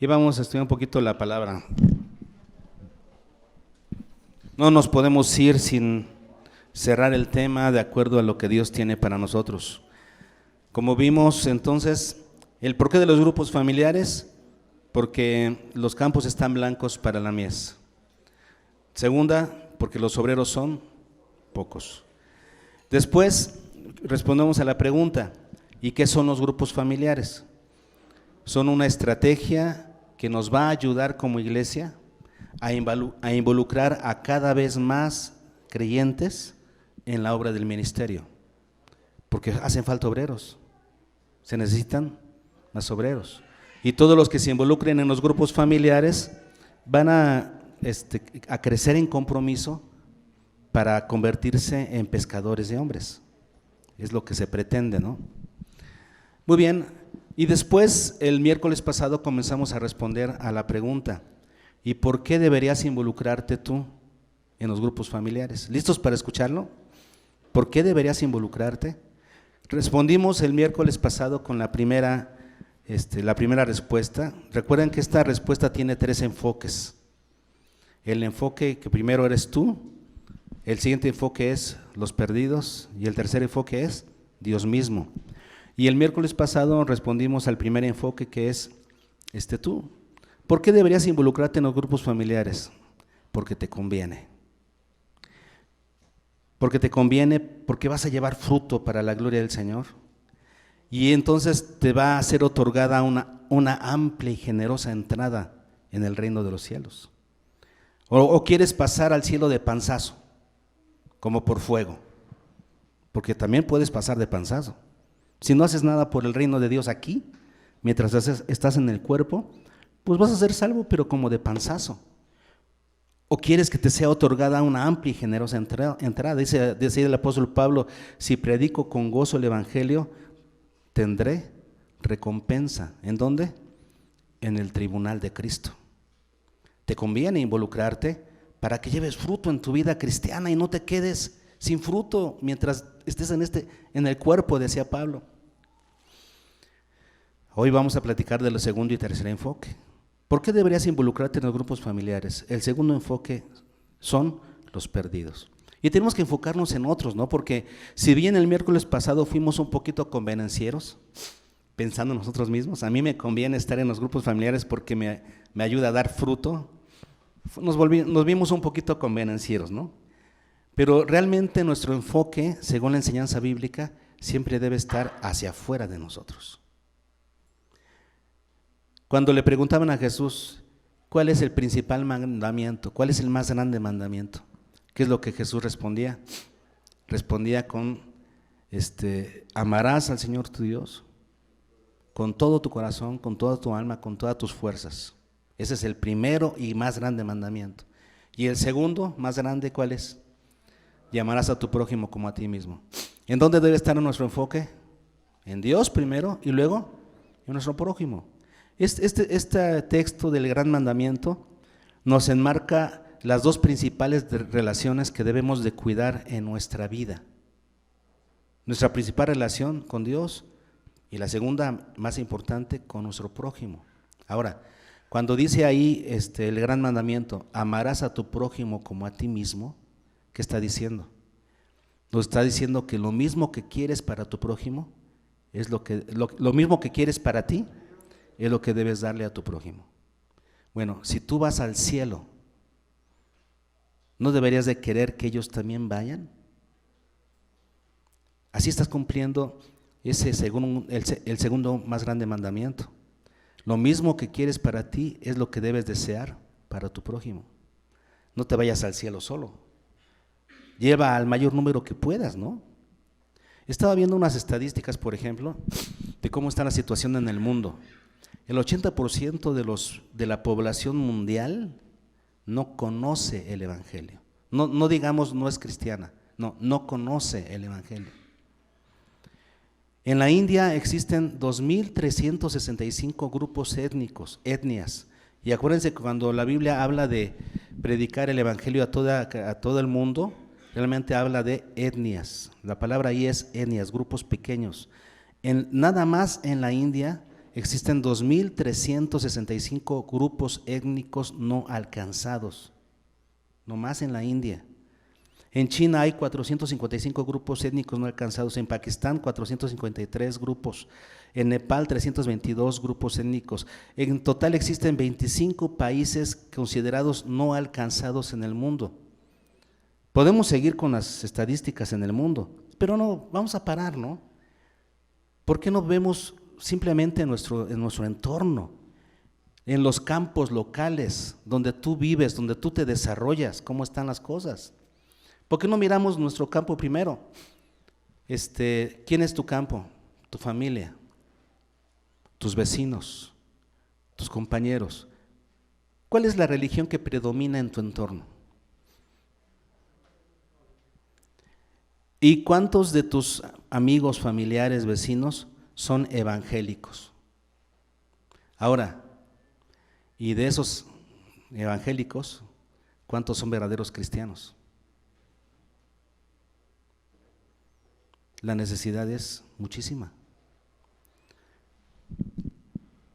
Y vamos a estudiar un poquito la palabra. No nos podemos ir sin cerrar el tema de acuerdo a lo que Dios tiene para nosotros. Como vimos entonces, el porqué de los grupos familiares, porque los campos están blancos para la mies. Segunda, porque los obreros son pocos. Después respondemos a la pregunta, ¿y qué son los grupos familiares? Son una estrategia que nos va a ayudar como iglesia a involucrar a cada vez más creyentes en la obra del ministerio, porque hacen falta obreros, se necesitan más obreros, y todos los que se involucren en los grupos familiares van a crecer en compromiso para convertirse en pescadores de hombres, es lo que se pretende, ¿no? Muy bien, y después el miércoles pasado comenzamos a responder a la pregunta, ¿y por qué deberías involucrarte tú en los grupos familiares? ¿Listos para escucharlo? ¿Por qué deberías involucrarte? Respondimos el miércoles pasado con la primera respuesta. Recuerden que esta respuesta tiene 3 enfoques. El enfoque que primero eres tú, el siguiente enfoque es los perdidos y el tercer enfoque es Dios mismo. Y el miércoles pasado respondimos al primer enfoque que es tú. ¿Por qué deberías involucrarte en los grupos familiares? Porque te conviene. Porque te conviene, porque vas a llevar fruto para la gloria del Señor. Y entonces te va a ser otorgada una amplia y generosa entrada en el reino de los cielos. O quieres pasar al cielo de panzazo, como por fuego, porque también puedes pasar de panzazo. Si no haces nada por el reino de Dios aquí, mientras estás en el cuerpo, pues vas a ser salvo, pero como de panzazo. ¿O quieres que te sea otorgada una amplia y generosa entrada? Dice el apóstol Pablo, si predico con gozo el evangelio, tendré recompensa. ¿En dónde? En el tribunal de Cristo. Te conviene involucrarte para que lleves fruto en tu vida cristiana y no te quedes sin fruto mientras estés en el cuerpo, decía Pablo. Hoy vamos a platicar del segundo y tercer enfoque. ¿Por qué deberías involucrarte en los grupos familiares? El segundo enfoque son los perdidos. Y tenemos que enfocarnos en otros, ¿no? Porque si bien el miércoles pasado fuimos un poquito convenencieros, pensando en nosotros mismos, a mí me conviene estar en los grupos familiares porque me ayuda a dar fruto, nos vimos un poquito convenencieros, ¿no? Pero realmente nuestro enfoque, según la enseñanza bíblica, siempre debe estar hacia afuera de nosotros. Cuando le preguntaban a Jesús, ¿cuál es el principal mandamiento? ¿Cuál es el más grande mandamiento? ¿Qué es lo que Jesús respondía? Respondía con, amarás al Señor tu Dios con todo tu corazón, con toda tu alma, con todas tus fuerzas. Ese es el primero y más grande mandamiento. Y el segundo, más grande, ¿cuál es? Y amarás a tu prójimo como a ti mismo. ¿En dónde debe estar nuestro enfoque? En Dios primero y luego en nuestro prójimo. Este texto del gran mandamiento nos enmarca las 2 principales relaciones que debemos de cuidar en nuestra vida. Nuestra principal relación con Dios y la segunda más importante con nuestro prójimo. Ahora, cuando dice ahí el gran mandamiento, amarás a tu prójimo como a ti mismo, ¿qué está diciendo? Nos está diciendo que lo mismo que quieres para tu prójimo es lo mismo que quieres para ti, es lo que debes darle a tu prójimo. Bueno, si tú vas al cielo, ¿no deberías de querer que ellos también vayan? Así estás cumpliendo el segundo más grande mandamiento. Lo mismo que quieres para ti es lo que debes desear para tu prójimo. No te vayas al cielo solo. Lleva al mayor número que puedas, ¿no? Estaba viendo unas estadísticas, por ejemplo, de cómo está la situación en el mundo. El 80% de la población mundial no conoce el evangelio. No digamos no es cristiana, no conoce el evangelio. En la India existen 2.365 grupos étnicos, etnias. Y acuérdense que cuando la Biblia habla de predicar el evangelio a todo el mundo, realmente habla de etnias. La palabra ahí es etnias, grupos pequeños. Nada más en la India existen 2.365 grupos étnicos no alcanzados, nomás en la India. En China hay 455 grupos étnicos no alcanzados, en Pakistán 453 grupos, en Nepal 322 grupos étnicos. En total existen 25 países considerados no alcanzados en el mundo. Podemos seguir con las estadísticas en el mundo, pero no, vamos a parar, ¿no? ¿Por qué no vemos simplemente en nuestro entorno, en los campos locales, donde tú vives, donde tú te desarrollas, cómo están las cosas? ¿Por qué no miramos nuestro campo primero? ¿Quién es tu campo? Tu familia, tus vecinos, tus compañeros. ¿Cuál es la religión que predomina en tu entorno? ¿Y cuántos de tus amigos, familiares, vecinos son evangélicos? Ahora, y de esos evangélicos, ¿cuántos son verdaderos cristianos? La necesidad es muchísima.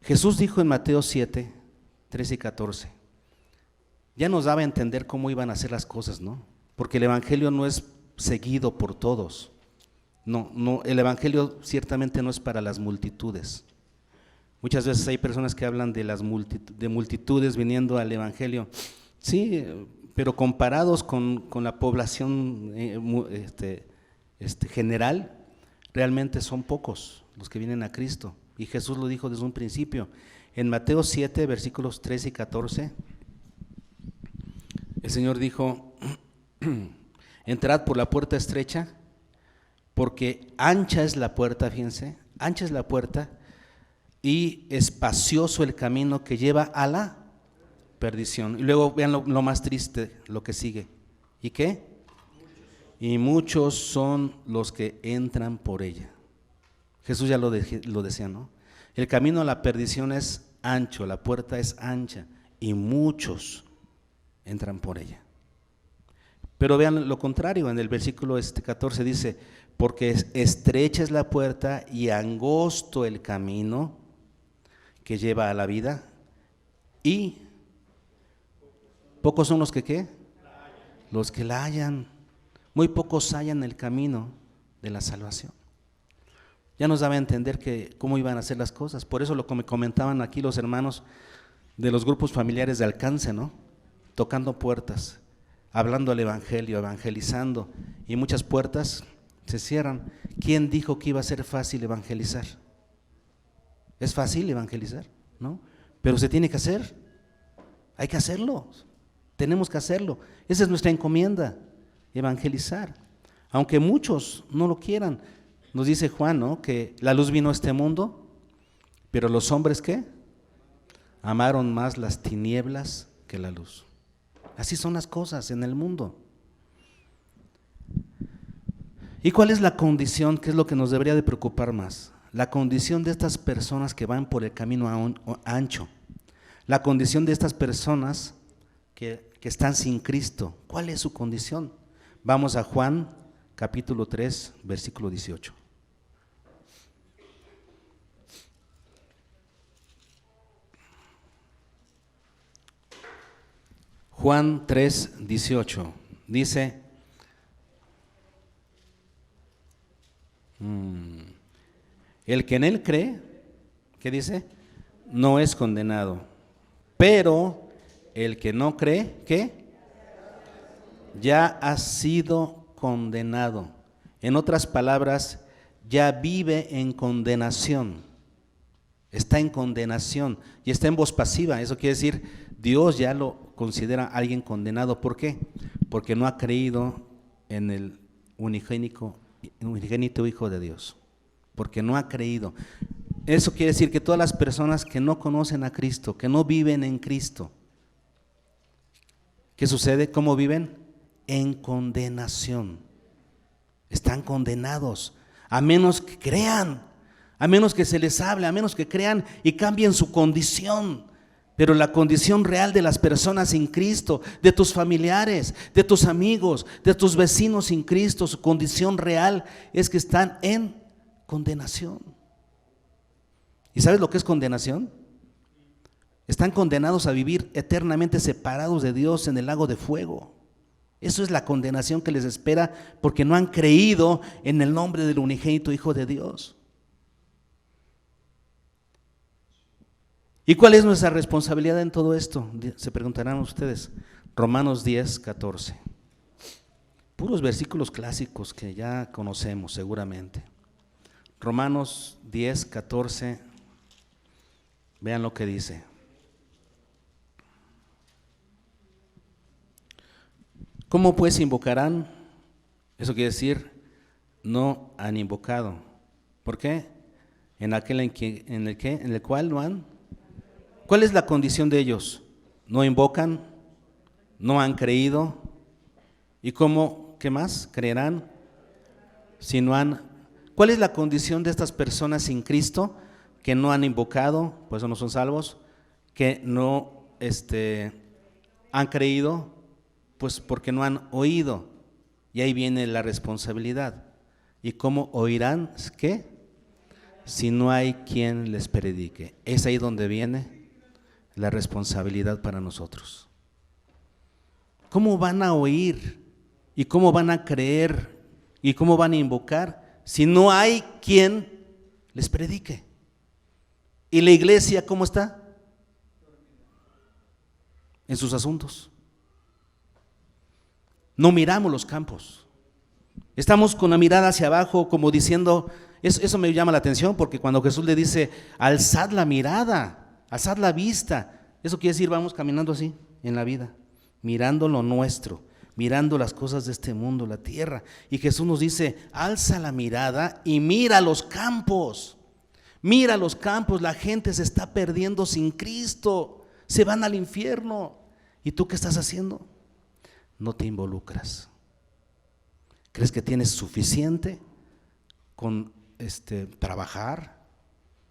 Jesús dijo en Mateo 7, 13 y 14, ya nos daba a entender cómo iban a ser las cosas, ¿no? Porque el evangelio no es seguido por todos. No, el evangelio ciertamente no es para las multitudes. Muchas veces hay personas que hablan de multitudes viniendo al evangelio. Sí, pero comparados con la población general, realmente son pocos los que vienen a Cristo. Y Jesús lo dijo desde un principio. En Mateo 7, versículos 13 y 14, el Señor dijo: entrad por la puerta estrecha, porque ancha es la puerta, fíjense, ancha es la puerta y espacioso el camino que lleva a la perdición. Y luego vean lo más triste, lo que sigue. ¿Y qué? Y muchos son los que entran por ella. Jesús ya lo decía, ¿no? El camino a la perdición es ancho, la puerta es ancha y muchos entran por ella. Pero vean lo contrario, en el versículo 14 dice: porque estrecha es la puerta y angosto el camino que lleva a la vida, y pocos son los que ¿qué? Los que la hallan. Muy pocos hallan el camino de la salvación. Ya nos daba a entender cómo iban a ser las cosas. Por eso lo que me comentaban aquí los hermanos de los grupos familiares de alcance, ¿no? Tocando puertas, hablando al evangelio, evangelizando, y muchas puertas se cierran. ¿Quién dijo que iba a ser fácil evangelizar? ¿Es fácil evangelizar? ¿No? Pero se tiene que hacer. Hay que hacerlo. Tenemos que hacerlo. Esa es nuestra encomienda, evangelizar. Aunque muchos no lo quieran. Nos dice Juan, ¿no? Que la luz vino a este mundo, pero los hombres, ¿qué? Amaron más las tinieblas que la luz. Así son las cosas en el mundo. ¿Y cuál es la condición? ¿Qué es lo que nos debería de preocupar más? La condición de estas personas que van por el camino ancho. La condición de estas personas que están sin Cristo. ¿Cuál es su condición? Vamos a Juan capítulo 3, versículo 18. Juan 3, 18 dice: el que en él cree, ¿qué dice? No es condenado, pero el que no cree, ¿qué? Ya ha sido condenado. En otras palabras, ya vive en condenación. Está en condenación y está en voz pasiva. Eso quiere decir, Dios ya lo considera alguien condenado. ¿Por qué? Porque no ha creído en el unigénito Hijo de Dios. Porque no ha creído. Eso quiere decir que todas las personas que no conocen a Cristo, que no viven en Cristo, ¿qué sucede? ¿Cómo viven? En condenación. Están condenados, a menos que crean, a menos que se les hable, a menos que crean y cambien su condición. Pero la condición real de las personas sin Cristo, de tus familiares, de tus amigos, de tus vecinos sin Cristo, su condición real es que están en condenación. ¿Y sabes lo que es condenación? Están condenados a vivir eternamente separados de Dios en el lago de fuego. Eso es la condenación que les espera porque no han creído en el nombre del unigénito Hijo de Dios. ¿Y cuál es nuestra responsabilidad en todo esto? Se preguntarán ustedes. Romanos 10, 14. Puros versículos clásicos que ya conocemos seguramente. Romanos 10, 14. Vean lo que dice. ¿Cómo pues invocarán? Eso quiere decir, no han invocado. ¿Por qué? En el cual no han. ¿Cuál es la condición de ellos? No invocan, no han creído. ¿Y cómo? ¿Qué más? ¿Creerán? Si no han. ¿Cuál es la condición de estas personas sin Cristo? Que no han invocado, por eso no son salvos. Que no han creído, pues porque no han oído. Y ahí viene la responsabilidad. ¿Y cómo oirán? ¿Qué? Si no hay quien les predique. Es ahí donde viene la responsabilidad para nosotros. ¿Cómo van a oír? ¿Y cómo van a creer? ¿Y cómo van a invocar? Si no hay quien les predique. ¿Y la iglesia cómo está? En sus asuntos. No miramos los campos. Estamos con la mirada hacia abajo como diciendo, eso me llama la atención porque cuando Jesús le dice, alzad la mirada, alzad la vista, eso quiere decir vamos caminando así en la vida, mirando lo nuestro, mirando las cosas de este mundo, la tierra. Y Jesús nos dice, alza la mirada y mira los campos. Mira los campos, la gente se está perdiendo sin Cristo, se van al infierno. ¿Y tú qué estás haciendo? No te involucras. ¿Crees que tienes suficiente con trabajar,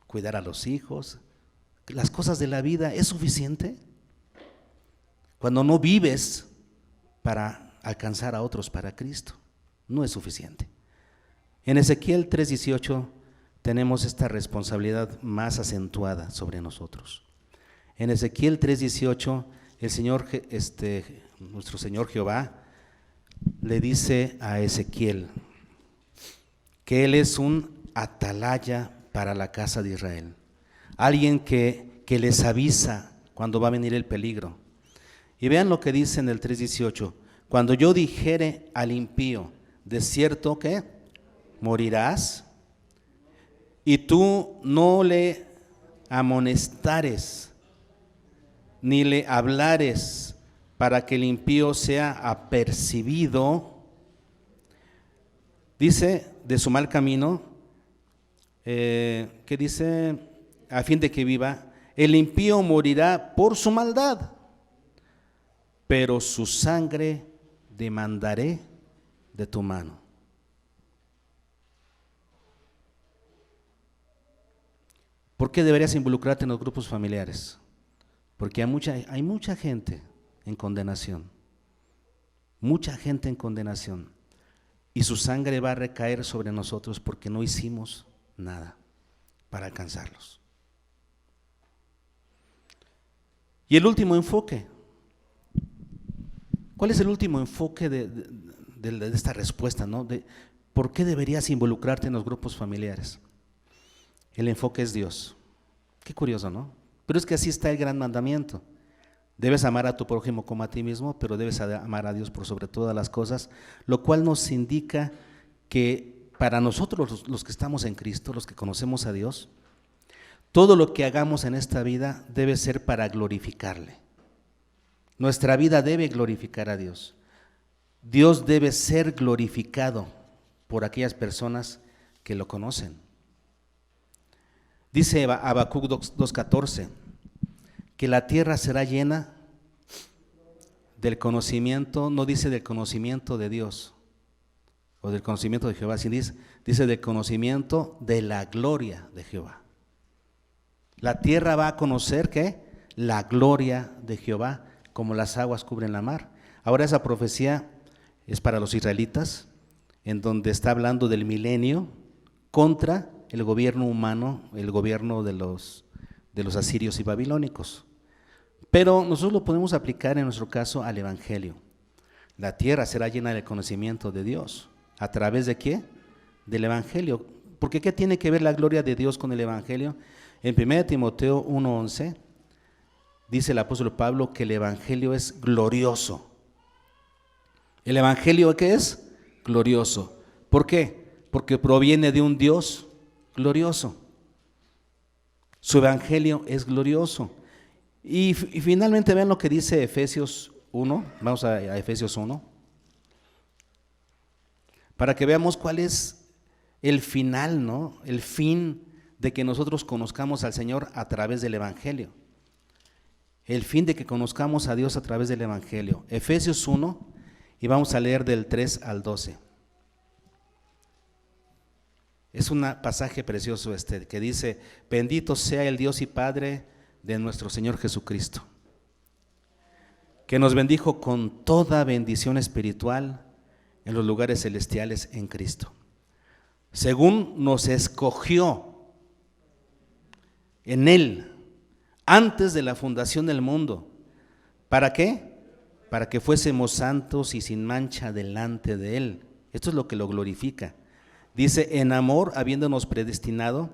cuidar a los hijos, las cosas de la vida? ¿Es suficiente? Cuando no vives para alcanzar a otros para Cristo, no es suficiente. En Ezequiel 3:18 tenemos esta responsabilidad más acentuada sobre nosotros. En Ezequiel 3:18 el Señor, nuestro Señor Jehová le dice a Ezequiel que Él es un atalaya para la casa de Israel, alguien que les avisa cuando va a venir el peligro. Y vean lo que dice en el 3:18, cuando yo dijere al impío, de cierto que morirás, y tú no le amonestares, ni le hablares, para que el impío sea apercibido, dice, de su mal camino, que dice, a fin de que viva, el impío morirá por su maldad, pero su sangre demandaré de tu mano. ¿Por qué deberías involucrarte en los grupos familiares? Porque hay mucha gente en condenación, mucha gente en condenación, y su sangre va a recaer sobre nosotros porque no hicimos nada para alcanzarlos. Y el último enfoque, ¿cuál es el último enfoque de esta respuesta, ¿no? ¿Por qué deberías involucrarte en los grupos familiares? El enfoque es Dios. Qué curioso, ¿no? Pero es que así está el gran mandamiento. Debes amar a tu prójimo como a ti mismo, pero debes amar a Dios por sobre todas las cosas, lo cual nos indica que para nosotros los que estamos en Cristo, los que conocemos a Dios, todo lo que hagamos en esta vida debe ser para glorificarle. Nuestra vida debe glorificar a Dios. Dios debe ser glorificado por aquellas personas que lo conocen. Dice Habacuc 2:14, que la tierra será llena del conocimiento, no dice del conocimiento de Dios o del conocimiento de Jehová, sino dice del conocimiento de la gloria de Jehová. La tierra va a conocer ¿qué? La gloria de Jehová, como las aguas cubren la mar. Ahora esa profecía es para los israelitas, en donde está hablando del milenio contra el gobierno humano, el gobierno de los asirios y babilónicos. Pero nosotros lo podemos aplicar en nuestro caso al Evangelio. La tierra será llena del conocimiento de Dios. ¿A través de qué? Del Evangelio. Porque ¿qué tiene que ver la gloria de Dios con el Evangelio? En 1 Timoteo 1:11 dice el apóstol Pablo que el Evangelio es glorioso. ¿El Evangelio qué es? Glorioso. ¿Por qué? Porque proviene de un Dios glorioso. Su Evangelio es glorioso. Y finalmente vean lo que dice Efesios 1. Vamos a Efesios 1. Para que veamos cuál es el final, ¿no? El fin de que nosotros conozcamos al Señor a través del Evangelio. El fin de que conozcamos a Dios a través del Evangelio. Efesios 1, y vamos a leer del 3 al 12. Es un pasaje precioso que dice: bendito sea el Dios y Padre de nuestro Señor Jesucristo, que nos bendijo con toda bendición espiritual en los lugares celestiales en Cristo, según nos escogió en Él antes de la fundación del mundo. ¿Para qué? Para que fuésemos santos y sin mancha delante de Él. Esto es lo que lo glorifica. Dice: en amor, habiéndonos predestinado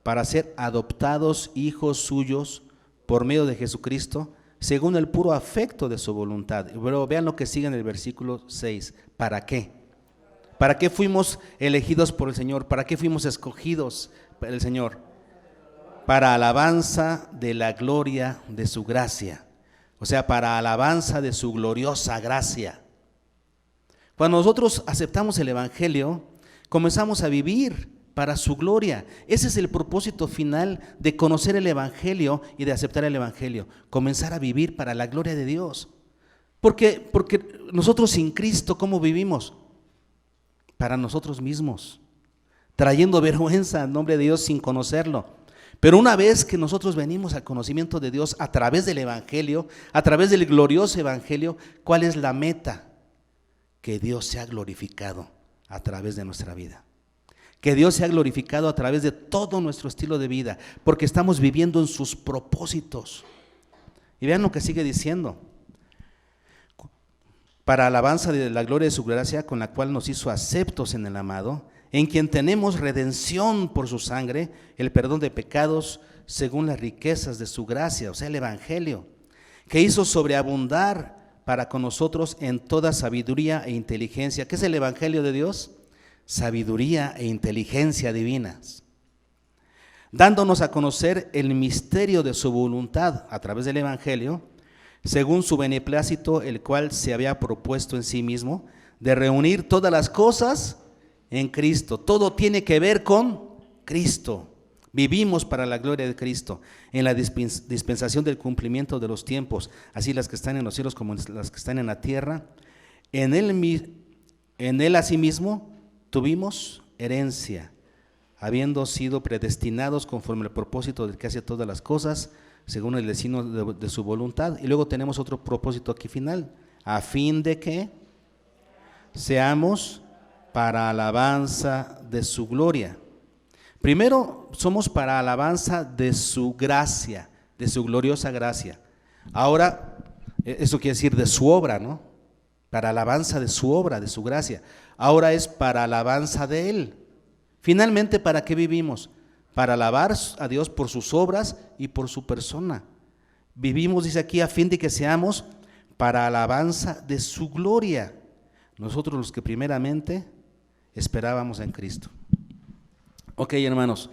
para ser adoptados hijos suyos por medio de Jesucristo, según el puro afecto de su voluntad. Pero vean lo que sigue en el versículo 6. ¿Para qué? ¿Para qué fuimos elegidos por el Señor? ¿Para qué fuimos escogidos por el Señor? Para alabanza de la gloria de su gracia. O sea, para alabanza de su gloriosa gracia. Cuando nosotros aceptamos el Evangelio, comenzamos a vivir para su gloria. Ese es el propósito final de conocer el Evangelio y de aceptar el Evangelio. Comenzar a vivir para la gloria de Dios. Porque nosotros sin Cristo, ¿cómo vivimos? Para nosotros mismos, trayendo vergüenza al nombre de Dios sin conocerlo. Pero una vez que nosotros venimos al conocimiento de Dios a través del Evangelio, a través del glorioso Evangelio, ¿cuál es la meta? Que Dios sea glorificado a través de nuestra vida. Que Dios sea glorificado a través de todo nuestro estilo de vida, porque estamos viviendo en sus propósitos. Y vean lo que sigue diciendo: para alabanza de la gloria de su gracia, con la cual nos hizo aceptos en el amado, en quien tenemos redención por su sangre, el perdón de pecados según las riquezas de su gracia, o sea, el Evangelio, que hizo sobreabundar para con nosotros en toda sabiduría e inteligencia. ¿Qué es el Evangelio de Dios? Sabiduría e inteligencia divinas, dándonos a conocer el misterio de su voluntad a través del Evangelio, según su beneplácito, el cual se había propuesto en sí mismo, de reunir todas las cosas en Cristo. Todo tiene que ver con Cristo. Vivimos para la gloria de Cristo, en la dispensación del cumplimiento de los tiempos, así las que están en los cielos como las que están en la tierra. En él asimismo tuvimos herencia, habiendo sido predestinados conforme al propósito del que hace todas las cosas, según el designio de su voluntad. Y luego tenemos otro propósito aquí final: a fin de que seamos para alabanza de su gloria. Primero, somos para alabanza de su gracia, de su gloriosa gracia. Ahora, eso quiere decir de su obra, ¿no? Para alabanza de su obra, de su gracia. Ahora es para alabanza de Él. Finalmente, ¿para qué vivimos? Para alabar a Dios por sus obras y por su persona. Vivimos, dice aquí, a fin de que seamos para alabanza de su gloria. Nosotros los que primeramente esperábamos en Cristo. Ok, hermanos,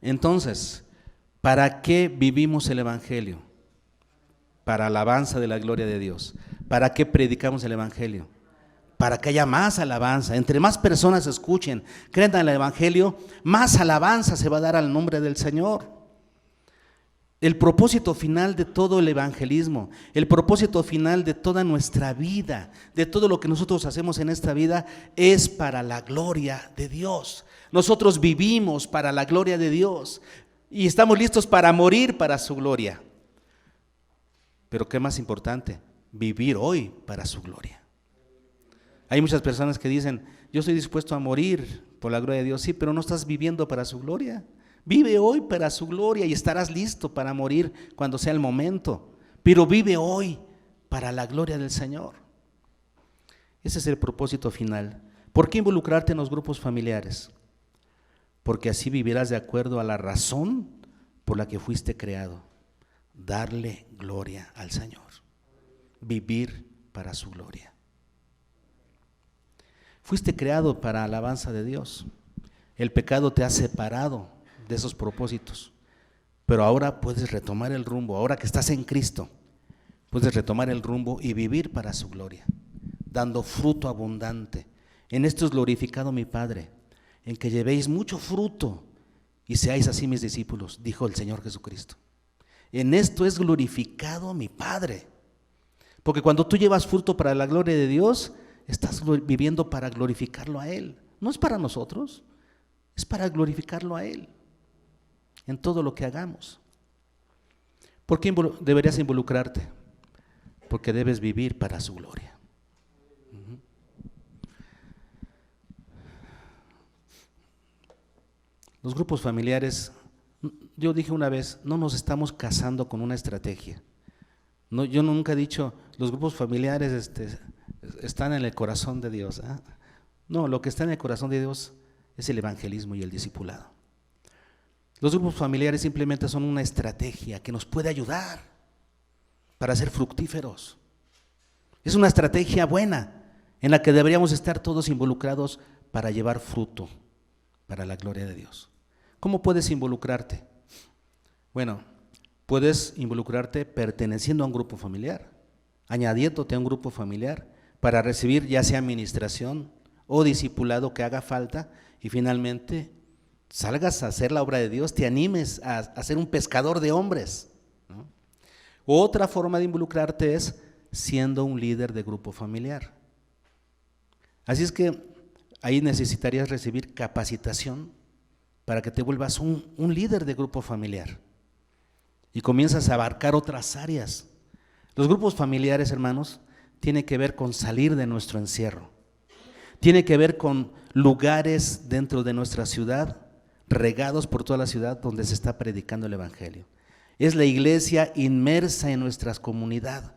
entonces, ¿para qué vivimos el Evangelio? Para alabanza de la gloria de Dios. ¿Para qué predicamos el Evangelio? Para que haya más alabanza. Entre más personas escuchen, crean en el Evangelio, más alabanza se va a dar al nombre del Señor. El propósito final de todo el evangelismo, el propósito final de toda nuestra vida, de todo lo que nosotros hacemos en esta vida, es para la gloria de Dios. Nosotros vivimos para la gloria de Dios y estamos listos para morir para su gloria. Pero ¿qué más importante? Vivir hoy para su gloria. Hay muchas personas que dicen: yo estoy dispuesto a morir por la gloria de Dios, sí, pero no estás viviendo para su gloria. Vive hoy para su gloria y estarás listo para morir cuando sea el momento, pero vive hoy para la gloria del Señor. Ese es el propósito final. ¿Por qué involucrarte en los grupos familiares? Porque así vivirás de acuerdo a la razón por la que fuiste creado. Darle gloria al Señor. Vivir para su gloria. Fuiste creado para alabanza de Dios. El pecado te ha separado de esos propósitos. Pero ahora puedes retomar el rumbo. Ahora que estás en Cristo, puedes retomar el rumbo y vivir para su gloria, dando fruto abundante. En esto es glorificado mi Padre, en que llevéis mucho fruto y seáis así mis discípulos, dijo el Señor Jesucristo. En esto es glorificado mi Padre. Porque cuando tú llevas fruto para la gloria de Dios, estás viviendo para glorificarlo a Él. No es para nosotros, es para glorificarlo a Él en todo lo que hagamos. ¿Por qué deberías involucrarte? Porque debes vivir para su gloria. Los grupos familiares, yo dije una vez, no nos estamos casando con una estrategia. No, yo nunca he dicho, los grupos familiares están en el corazón de Dios. ¿Eh? No, lo que está en el corazón de Dios es el evangelismo y el discipulado. Los grupos familiares simplemente son una estrategia que nos puede ayudar para ser fructíferos. Es una estrategia buena en la que deberíamos estar todos involucrados para llevar fruto para la gloria de Dios. ¿Cómo puedes involucrarte? Bueno, puedes involucrarte perteneciendo a un grupo familiar, añadiéndote a un grupo familiar para recibir ya sea administración o discipulado que haga falta y finalmente salgas a hacer la obra de Dios, te animes a ser un pescador de hombres, ¿no? Otra forma de involucrarte es siendo un líder de grupo familiar. Así es que ahí necesitarías recibir capacitación para que te vuelvas un líder de grupo familiar y comienzas a abarcar otras áreas. Los grupos familiares, hermanos, tienen que ver con salir de nuestro encierro. Tiene que ver con lugares dentro de nuestra ciudad, regados por toda la ciudad donde se está predicando el evangelio. Es la iglesia inmersa en nuestra comunidad.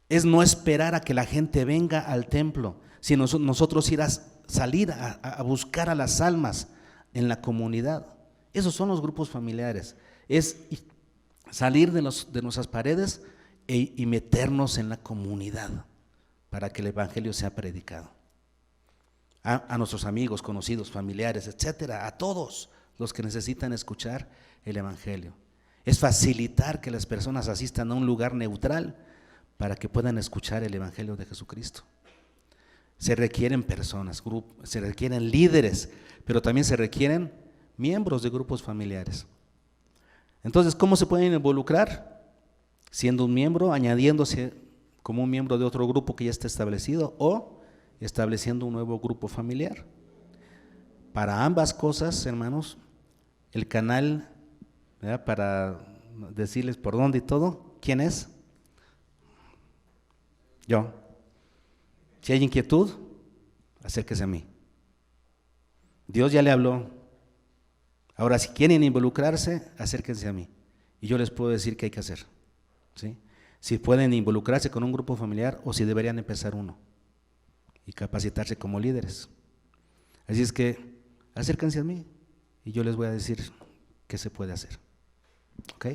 Es no esperar a que la gente venga al templo, sino nosotros ir a salir a buscar a las almas en la comunidad. Esos son los grupos familiares. Es salir de nuestras paredes y meternos en la comunidad para que el evangelio sea predicado. A nuestros amigos, conocidos, familiares, etcétera, a todos los que necesitan escuchar el evangelio. Es facilitar que las personas asistan a un lugar neutral para que puedan escuchar el evangelio de Jesucristo. Se requieren personas, se requieren líderes, pero también se requieren miembros de grupos familiares. Entonces, ¿cómo se pueden involucrar? Siendo un miembro, añadiéndose como un miembro de otro grupo que ya está establecido o estableciendo un nuevo grupo familiar. Para ambas cosas, hermanos, el canal, ¿verdad?, para decirles por dónde y todo, ¿quién es? Yo. Si hay inquietud, acérquese a mí. Dios ya le habló. Ahora, si quieren involucrarse, acérquense a mí y yo les puedo decir qué hay que hacer, ¿sí? Si pueden involucrarse con un grupo familiar o si deberían empezar uno y capacitarse como líderes. Así es que acérquense a mí y yo les voy a decir qué se puede hacer. ¿Ok?